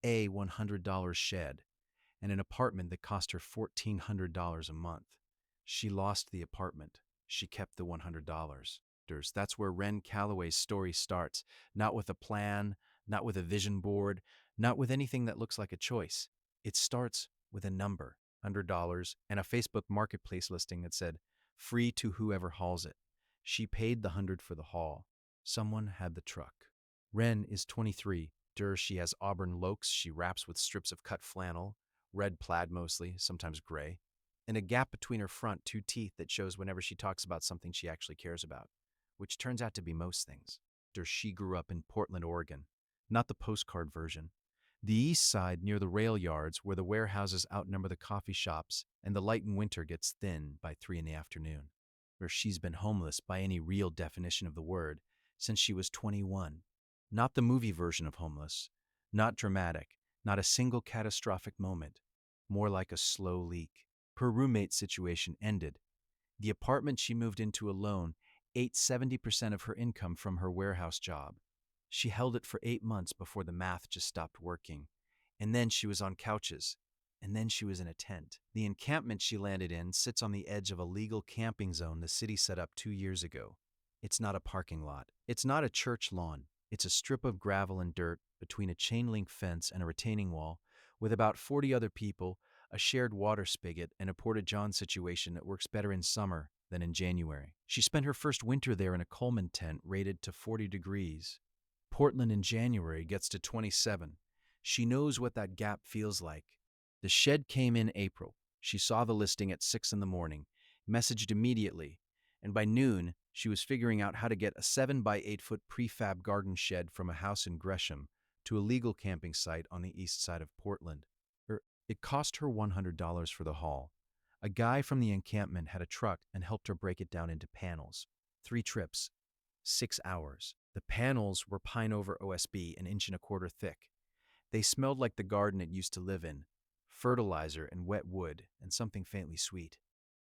a $100 shed, and an apartment that cost her $1,400 a month. She lost the apartment. She kept the $100. That's where Ren Calloway's story starts, not with a plan, not with a vision board, not with anything that looks like a choice. It starts with a number, $100, and a Facebook marketplace listing that said, free to whoever hauls it. She paid the 100 for the haul. Someone had the truck. Ren is 23. She has auburn locks she wraps with strips of cut flannel, red plaid mostly, sometimes gray, and a gap between her front two teeth that shows whenever she talks about something she actually cares about, which turns out to be most things. She grew up in Portland, Oregon, not the postcard version. The east side near the rail yards where the warehouses outnumber the coffee shops and the light in winter gets thin by 3 in the afternoon. Where she's been homeless by any real definition of the word since she was 21. Not the movie version of homeless, not dramatic, not a single catastrophic moment, more like a slow leak. Her roommate situation ended. The apartment she moved into alone ate 70% of her income from her warehouse job. She held it for 8 months before the math just stopped working. And then she was on couches. And then she was in a tent. The encampment she landed in sits on the edge of a legal camping zone the city set up 2 years ago. It's not a parking lot. It's not a church lawn. It's a strip of gravel and dirt between a chain-link fence and a retaining wall with about 40 other people, a shared water spigot, and a porta-john situation that works better in summer than in January. She spent her first winter there in a Coleman tent rated to 40 degrees. Portland in January gets to 27. She knows what that gap feels like. The shed came in April. She saw the listing at 6 in the morning, messaged immediately, and by noon, she was figuring out how to get a 7 by 8 foot prefab garden shed from a house in Gresham to a legal camping site on the east side of Portland. It cost her $100 for the haul. A guy from the encampment had a truck and helped her break it down into panels. 3 trips, 6 hours. The panels were pine over OSB, an inch and a quarter thick. They smelled like the garden it used to live in, fertilizer and wet wood and something faintly sweet.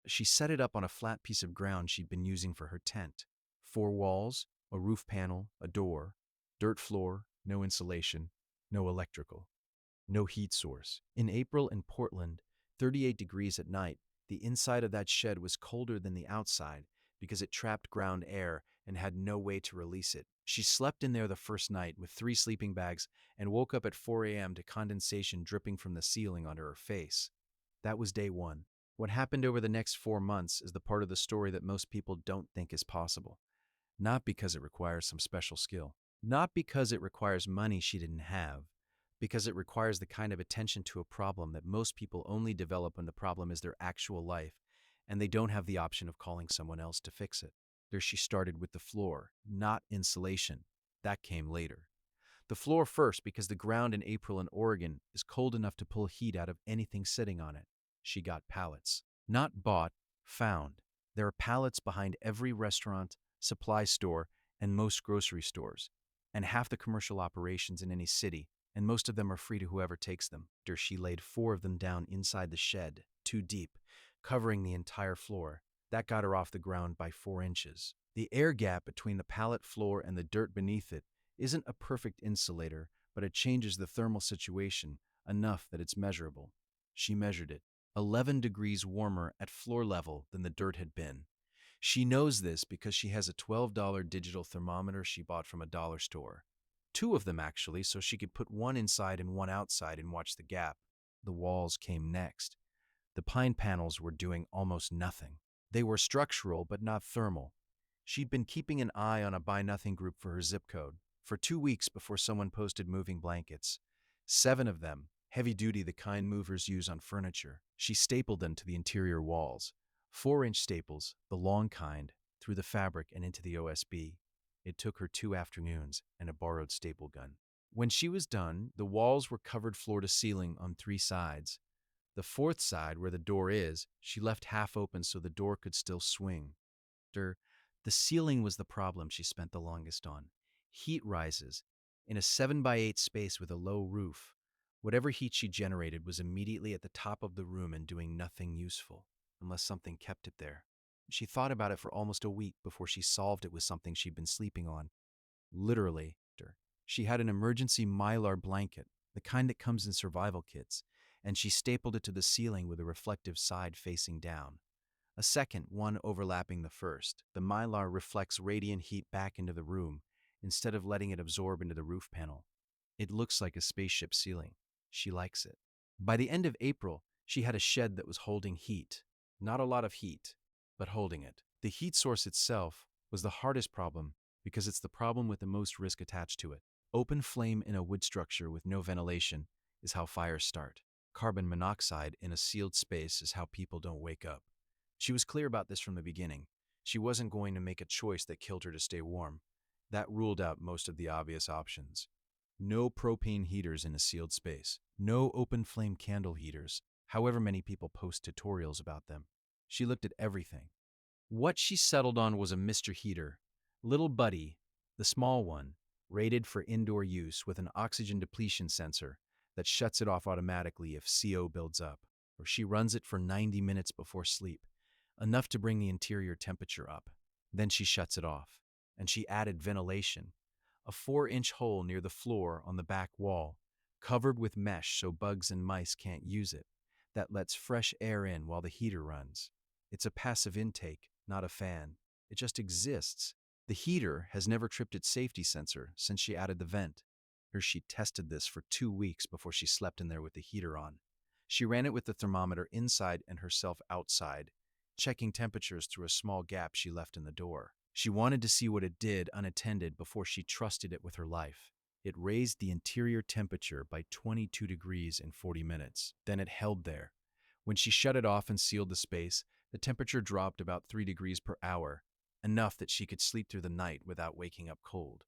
She set it up on a flat piece of ground she'd been using for her tent. 4 walls, a roof panel, a door, dirt floor, no insulation, no electrical, no heat source. In April in Portland, 38 degrees at night, the inside of that shed was colder than the outside because it trapped ground air and had no way to release it. She slept in there the first night with 3 sleeping bags and woke up at 4 a.m. to condensation dripping from the ceiling onto her face. That was day 1. What happened over the next 4 months is the part of the story that most people don't think is possible. Not because it requires some special skill. Not because it requires money she didn't have. Because it requires the kind of attention to a problem that most people only develop when the problem is their actual life, and they don't have the option of calling someone else to fix it. There she started with the floor, not insulation. That came later. The floor first because the ground in April in Oregon is cold enough to pull heat out of anything sitting on it. She got pallets. Not bought, found. There are pallets behind every restaurant, supply store, and most grocery stores, and half the commercial operations in any city, and most of them are free to whoever takes them. She laid 4 of them down inside the shed, 2 deep, covering the entire floor. That got her off the ground by 4 inches. The air gap between the pallet floor and the dirt beneath it isn't a perfect insulator, but it changes the thermal situation enough that it's measurable. She measured it. 11 degrees warmer at floor level than the dirt had been. She knows this because she has a $12 digital thermometer she bought from a dollar store. 2 of them, actually, so she could put one inside and one outside and watch the gap. The walls came next. The pine panels were doing almost nothing. They were structural, but not thermal. She'd been keeping an eye on a Buy Nothing group for her zip code for 2 weeks before someone posted moving blankets. 7 of them, heavy-duty, the kind movers use on furniture. She stapled them to the interior walls. 4-inch staples, the long kind, through the fabric and into the OSB. It took her 2 afternoons and a borrowed staple gun. When she was done, the walls were covered floor to ceiling on 3 sides. The 4th side, where the door is, she left half open so the door could still swing. The ceiling was the problem she spent the longest on. Heat rises. In a 7 by 8 space with a low roof, whatever heat she generated was immediately at the top of the room and doing nothing useful, unless something kept it there. She thought about it for almost a week before she solved it with something she'd been sleeping on. Literally, she had an emergency Mylar blanket, the kind that comes in survival kits, and she stapled it to the ceiling with a reflective side facing down. A second, one overlapping the first. The mylar reflects radiant heat back into the room instead of letting it absorb into the roof panel. It looks like a spaceship ceiling. She likes it. By the end of April, she had a shed that was holding heat. Not a lot of heat, but holding it. The heat source itself was the hardest problem because it's the problem with the most risk attached to it. Open flame in a wood structure with no ventilation is how fires start. Carbon monoxide in a sealed space is how people don't wake up. She was clear about this from the beginning. She wasn't going to make a choice that killed her to stay warm. That ruled out most of the obvious options. No propane heaters in a sealed space. No open flame candle heaters, however many people post tutorials about them. She looked at everything. What she settled on was a Mr. Heater, Little Buddy, the small one, rated for indoor use with an oxygen depletion sensor that shuts it off automatically if CO builds up, or she runs it for 90 minutes before sleep, enough to bring the interior temperature up. Then she shuts it off, and she added ventilation, a 4-inch hole near the floor on the back wall, covered with mesh so bugs and mice can't use it, that lets fresh air in while the heater runs. It's a passive intake, not a fan. It just exists. The heater has never tripped its safety sensor since she added the vent. She tested this for 2 weeks before she slept in there with the heater on. She ran it with the thermometer inside and herself outside, checking temperatures through a small gap she left in the door. She wanted to see what it did unattended before she trusted it with her life. It raised the interior temperature by 22 degrees in 40 minutes. Then it held there. When she shut it off and sealed the space, the temperature dropped about 3 degrees per hour, enough that she could sleep through the night without waking up cold.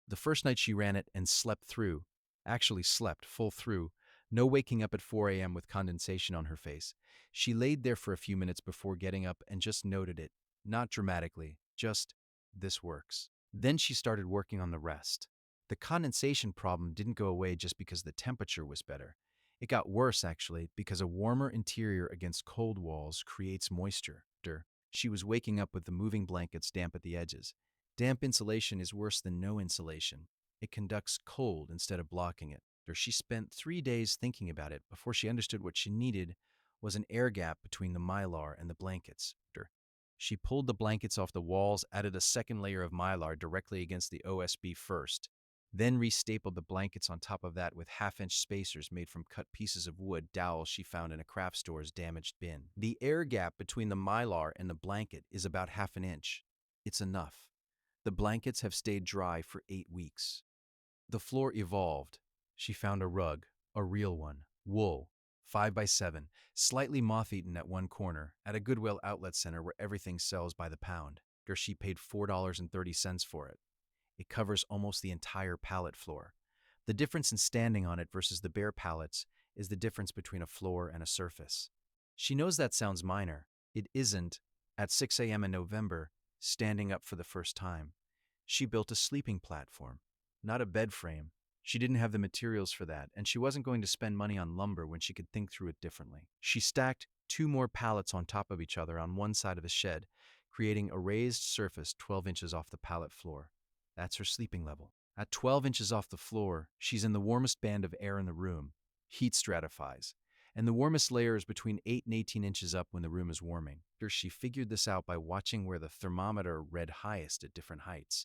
The first night she ran it and slept through, actually slept full through, no waking up at 4 a.m. with condensation on her face. She laid there for a few minutes before getting up and just noted it, not dramatically, just, this works. Then she started working on the rest. The condensation problem didn't go away just because the temperature was better. It got worse, actually, because a warmer interior against cold walls creates moisture. She was waking up with the moving blankets damp at the edges. Damp insulation is worse than no insulation. It conducts cold instead of blocking it. She spent 3 days thinking about it before she understood what she needed was an air gap between the mylar and the blankets. She pulled the blankets off the walls, added a second layer of mylar directly against the OSB first, then restapled the blankets on top of that with half-inch spacers made from cut pieces of wood dowels she found in a craft store's damaged bin. The air gap between the mylar and the blanket is about half an inch. It's enough. The blankets have stayed dry for 8 weeks. The floor evolved. She found a rug, a real one, wool, 5x7, slightly moth-eaten at one corner, at a Goodwill outlet center where everything sells by the pound. She paid $4.30 for it. It covers almost the entire pallet floor. The difference in standing on it versus the bare pallets is the difference between a floor and a surface. She knows that sounds minor. It isn't, at 6 a.m. in November, standing up for the first time. She built a sleeping platform, not a bed frame. She didn't have the materials for that, and she wasn't going to spend money on lumber when she could think through it differently. She stacked 2 more pallets on top of each other on one side of the shed, creating a raised surface 12 inches off the pallet floor. That's her sleeping level. At 12 inches off the floor, she's in the warmest band of air in the room. Heat stratifies, and the warmest layer is between 8 and 18 inches up when the room is warming. She figured this out by watching where the thermometer read highest at different heights.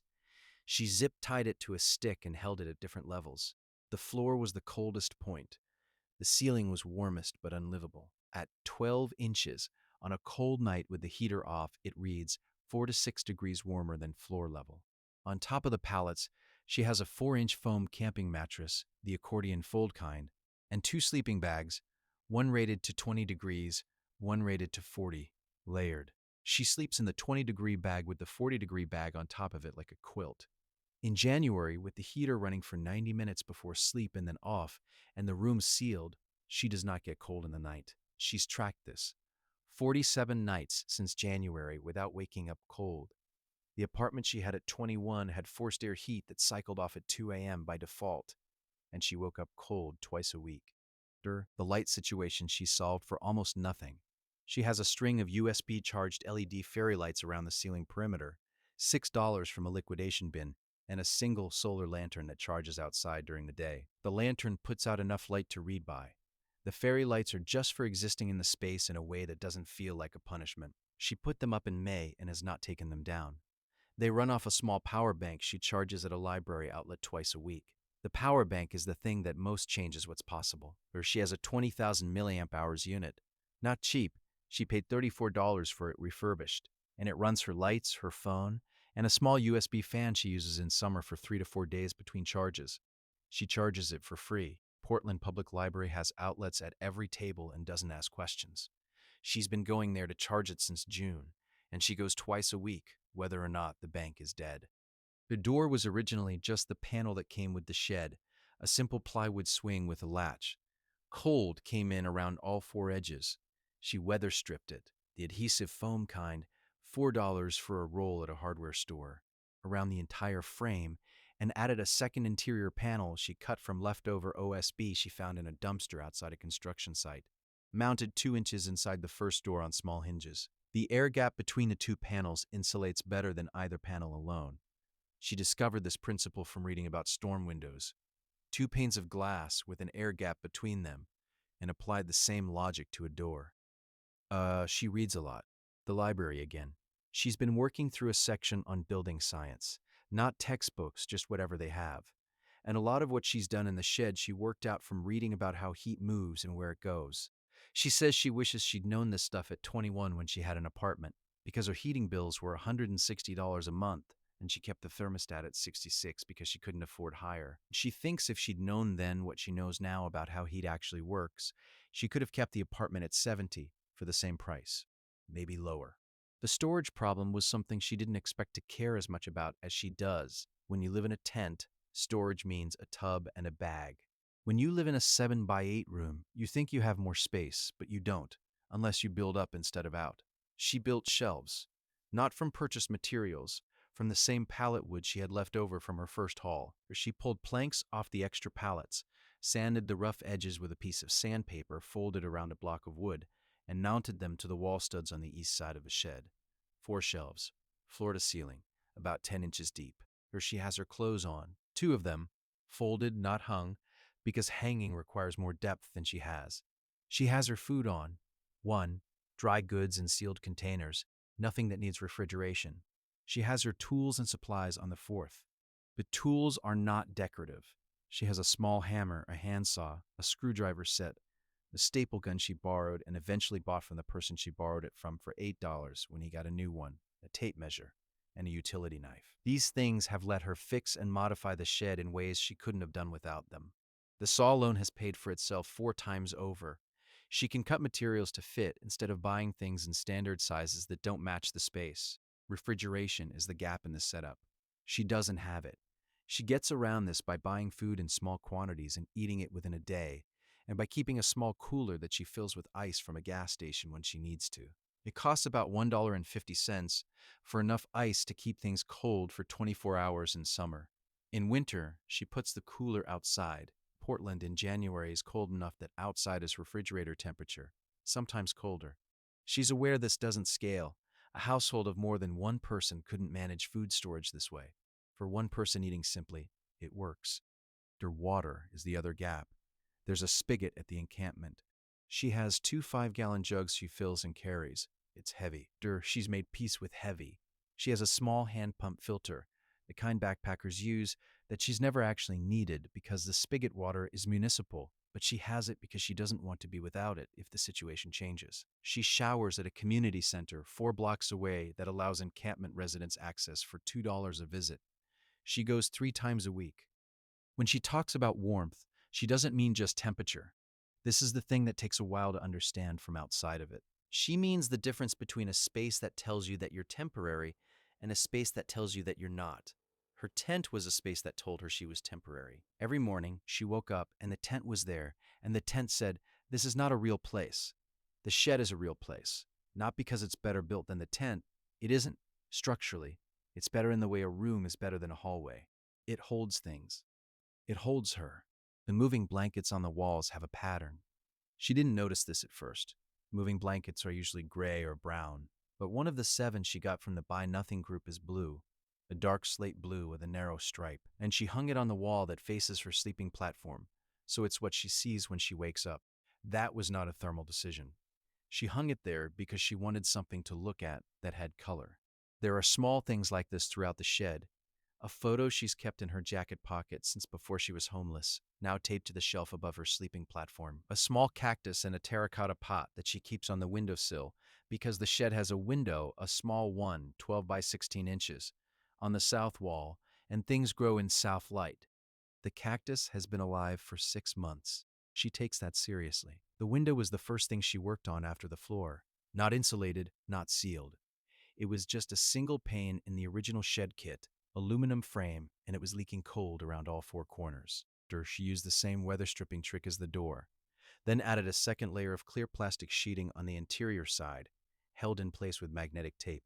She zip-tied it to a stick and held it at different levels. The floor was the coldest point. The ceiling was warmest but unlivable. At 12 inches, on a cold night with the heater off, it reads 4 to 6 degrees warmer than floor level. On top of the pallets, she has a 4-inch foam camping mattress, the accordion fold kind, and 2 sleeping bags, one rated to 20 degrees, one rated to 40, layered. She sleeps in the 20-degree bag with the 40-degree bag on top of it like a quilt. In January, with the heater running for 90 minutes before sleep and then off, and the room sealed, she does not get cold in the night. She's tracked this. 47 nights since January without waking up cold. The apartment she had at 21 had forced air heat that cycled off at 2 a.m. by default, and she woke up cold twice a week. The light situation she solved for almost nothing. She has a string of USB-charged LED fairy lights around the ceiling perimeter, $6 from a liquidation bin, and a single solar lantern that charges outside during the day. The lantern puts out enough light to read by. The fairy lights are just for existing in the space in a way that doesn't feel like a punishment. She put them up in May and has not taken them down. They run off a small power bank she charges at a library outlet twice a week. The power bank is the thing that most changes what's possible. Or she has a 20,000 milliamp hours unit. Not cheap. She paid $34 for it refurbished, and it runs her lights, her phone, and a small USB fan she uses in summer for 3 to 4 days between charges. She charges it for free. Portland Public Library has outlets at every table and doesn't ask questions. She's been going there to charge it since June, and she goes twice a week, whether or not the bank is dead. The door was originally just the panel that came with the shed, a simple plywood swing with a latch. Cold came in around all four edges. She weather stripped it, the adhesive foam kind, $4 for a roll at a hardware store, around the entire frame, and added a second interior panel she cut from leftover OSB she found in a dumpster outside a construction site, mounted 2 inches inside the first door on small hinges. The air gap between the two panels insulates better than either panel alone. She discovered this principle from reading about storm windows. 2 panes of glass with an air gap between them, and applied the same logic to a door. She reads a lot. The library again. She's been working through a section on building science. Not textbooks, just whatever they have. And a lot of what she's done in the shed she worked out from reading about how heat moves and where it goes. She says she wishes she'd known this stuff at 21 when she had an apartment, because her heating bills were $160 a month, and she kept the thermostat at 66 because she couldn't afford higher. She thinks if she'd known then what she knows now about how heat actually works, she could have kept the apartment at 70 for the same price, maybe lower. The storage problem was something she didn't expect to care as much about as she does. When you live in a tent, storage means a tub and a bag. When you live in a 7x8 room, you think you have more space, but you don't, unless you build up instead of out. She built shelves, not from purchased materials, from the same pallet wood she had left over from her first haul. She pulled planks off the extra pallets, sanded the rough edges with a piece of sandpaper folded around a block of wood, and mounted them to the wall studs on the east side of the shed. 4 shelves, floor to ceiling, about 10 inches deep. Where she has her clothes on, 2 of them, folded, not hung, because hanging requires more depth than she has. She has her food on, 1, dry goods in sealed containers, nothing that needs refrigeration. She has her tools and supplies on the 4th. The tools are not decorative. She has a small hammer, a handsaw, a screwdriver set, a staple gun she borrowed and eventually bought from the person she borrowed it from for $8 when he got a new one, a tape measure, and a utility knife. These things have let her fix and modify the shed in ways she couldn't have done without them. The saw alone has paid for itself 4 times over. She can cut materials to fit instead of buying things in standard sizes that don't match the space. Refrigeration is the gap in the setup. She doesn't have it. She gets around this by buying food in small quantities and eating it within a day, and by keeping a small cooler that she fills with ice from a gas station when she needs to. It costs about $1.50 for enough ice to keep things cold for 24 hours in summer. In winter, she puts the cooler outside. Portland in January is cold enough that outside is refrigerator temperature, sometimes colder. She's aware this doesn't scale. A household of more than one person couldn't manage food storage this way. For one person eating simply, it works. Her water is the other gap. There's a spigot at the encampment. She has 2 5-gallon jugs she fills and carries. It's heavy. She's made peace with heavy. She has a small hand pump filter, the kind backpackers use, that she's never actually needed because the spigot water is municipal, but she has it because she doesn't want to be without it if the situation changes. She showers at a community center 4 blocks away that allows encampment residents access for $2 a visit. She goes 3 times a week. When she talks about warmth, she doesn't mean just temperature. This is the thing that takes a while to understand from outside of it. She means the difference between a space that tells you that you're temporary and a space that tells you that you're not. Her tent was a space that told her she was temporary. Every morning, she woke up and the tent was there, and the tent said, "This is not a real place. The shed is a real place. Not because it's better built than the tent. It isn't, structurally. It's better in the way a room is better than a hallway. It holds things. It holds her. The moving blankets on the walls have a pattern. She didn't notice this at first. Moving blankets are usually gray or brown, but one of the 7 she got from the Buy Nothing group is blue. a dark slate blue with a narrow stripe, and she hung it on the wall that faces her sleeping platform, so it's what she sees when she wakes up. That was not a thermal decision. She hung it there because she wanted something to look at that had color. There are small things like this throughout the shed. A photo she's kept in her jacket pocket since before she was homeless, now taped to the shelf above her sleeping platform. A small cactus in a terracotta pot that she keeps on the windowsill because the shed has a window, a small one, 12 by 16 inches, on the south wall, and things grow in south light. The cactus has been alive for 6 months. She takes that seriously. The window was the first thing she worked on after the floor. Not insulated, not sealed. It was just a single pane in the original shed kit, aluminum frame, and it was leaking cold around all four corners. She used the same weather stripping trick as the door, then added a second layer of clear plastic sheeting on the interior side, held in place with magnetic tape,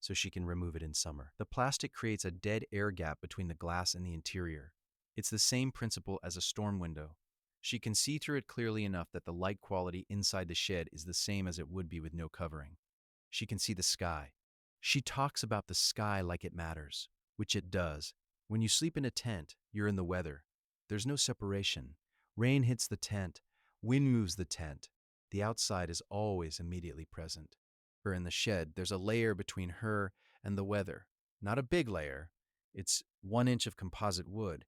so she can remove it in summer. The plastic creates a dead air gap between the glass and the interior. It's the same principle as a storm window. She can see through it clearly enough that the light quality inside the shed is the same as it would be with no covering. She can see the sky. She talks about the sky like it matters, which it does. When you sleep in a tent, you're in the weather. There's no separation. Rain hits the tent, wind moves the tent. The outside is always immediately present. Her in the shed, there's a layer between her and the weather. Not a big layer. It's 1 inch of composite wood,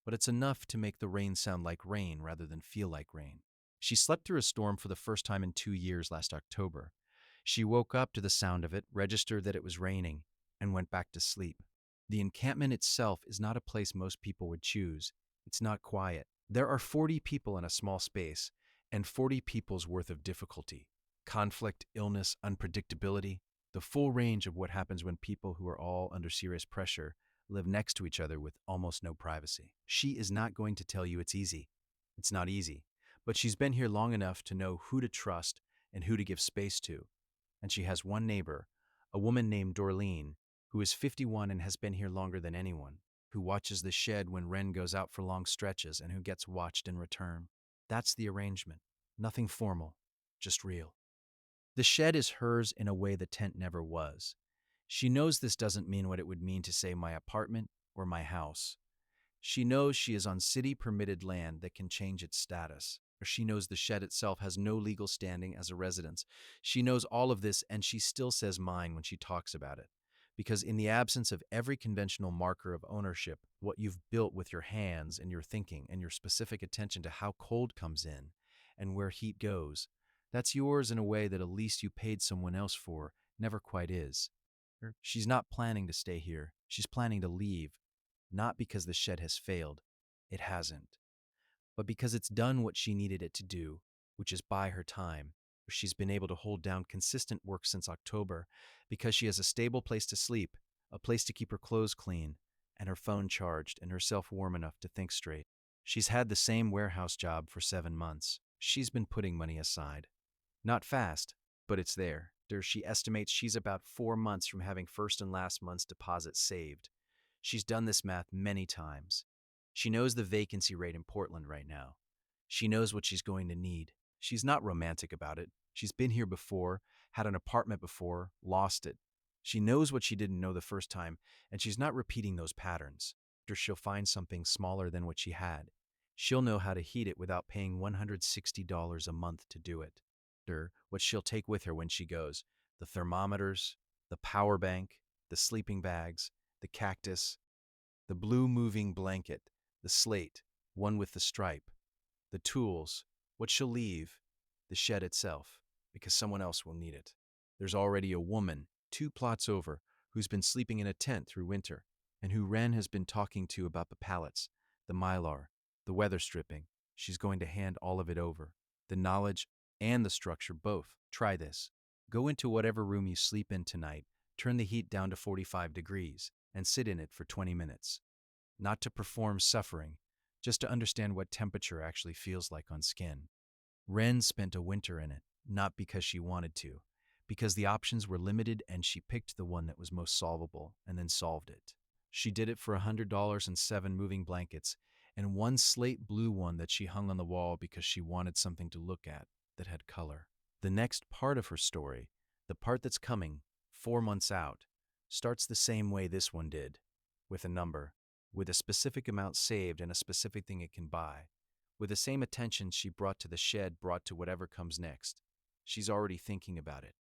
but it's enough to make the rain sound like rain rather than feel like rain. She slept through a storm for the first time in 2 years last October. She woke up to the sound of it, registered that it was raining, and went back to sleep. The encampment itself is not a place most people would choose. It's not quiet. There are 40 people in a small space, and 40 people's worth of difficulty. Conflict, illness, unpredictability, the full range of what happens when people who are all under serious pressure live next to each other with almost no privacy. She is not going to tell you it's easy. It's not easy, but she's been here long enough to know who to trust and who to give space to. And she has one neighbor, a woman named Dorleen, who is 51 and has been here longer than anyone, who watches the shed when Ren goes out for long stretches and who gets watched in return. That's the arrangement. Nothing formal, just real. The shed is hers in a way the tent never was. She knows this doesn't mean what it would mean to say my apartment or my house. She knows she is on city-permitted land that can change its status. Or she knows the shed itself has no legal standing as a residence. She knows all of this, and she still says mine when she talks about it. Because in the absence of every conventional marker of ownership, what you've built with your hands and your thinking and your specific attention to how cold comes in and where heat goes, that's yours in a way that a lease you paid someone else for never quite is. She's not planning to stay here. She's planning to leave. Not because the shed has failed. It hasn't. But because it's done what she needed it to do, which is buy her time. She's been able to hold down consistent work since October because she has a stable place to sleep, a place to keep her clothes clean, and her phone charged and herself warm enough to think straight. She's had the same warehouse job for 7 months. She's been putting money aside. Not fast, but it's there. She estimates she's about 4 months from having first and last month's deposit saved. She's done this math many times. She knows the vacancy rate in Portland right now. She knows what she's going to need. She's not romantic about it. She's been here before, had an apartment before, lost it. She knows what she didn't know the first time, and she's not repeating those patterns. She'll find something smaller than what she had. She'll know how to heat it without paying $160 a month to do it. What she'll take with her when she goes: the thermometers, the power bank, the sleeping bags, the cactus, the blue moving blanket, the slate, one with the stripe, the tools, what she'll leave, the shed itself, because someone else will need it. There's already a woman, 2 plots over, who's been sleeping in a tent through winter, and who Ren has been talking to about the pallets, the mylar, the weather stripping. She's going to hand all of it over. The knowledge and the structure both. Try this. Go into whatever room you sleep in tonight, turn the heat down to 45 degrees, and sit in it for 20 minutes. Not to perform suffering, just to understand what temperature actually feels like on skin. Ren spent a winter in it, not because she wanted to, because the options were limited and she picked the one that was most solvable and then solved it. She did it for $100 and 7 moving blankets and 1 slate blue one that she hung on the wall because she wanted something to look at that had color. The next part of her story, the part that's coming, 4 months out, starts the same way this one did. with a number, with a specific amount saved and a specific thing it can buy. With the same attention she brought to the shed brought to whatever comes next. She's already thinking about it.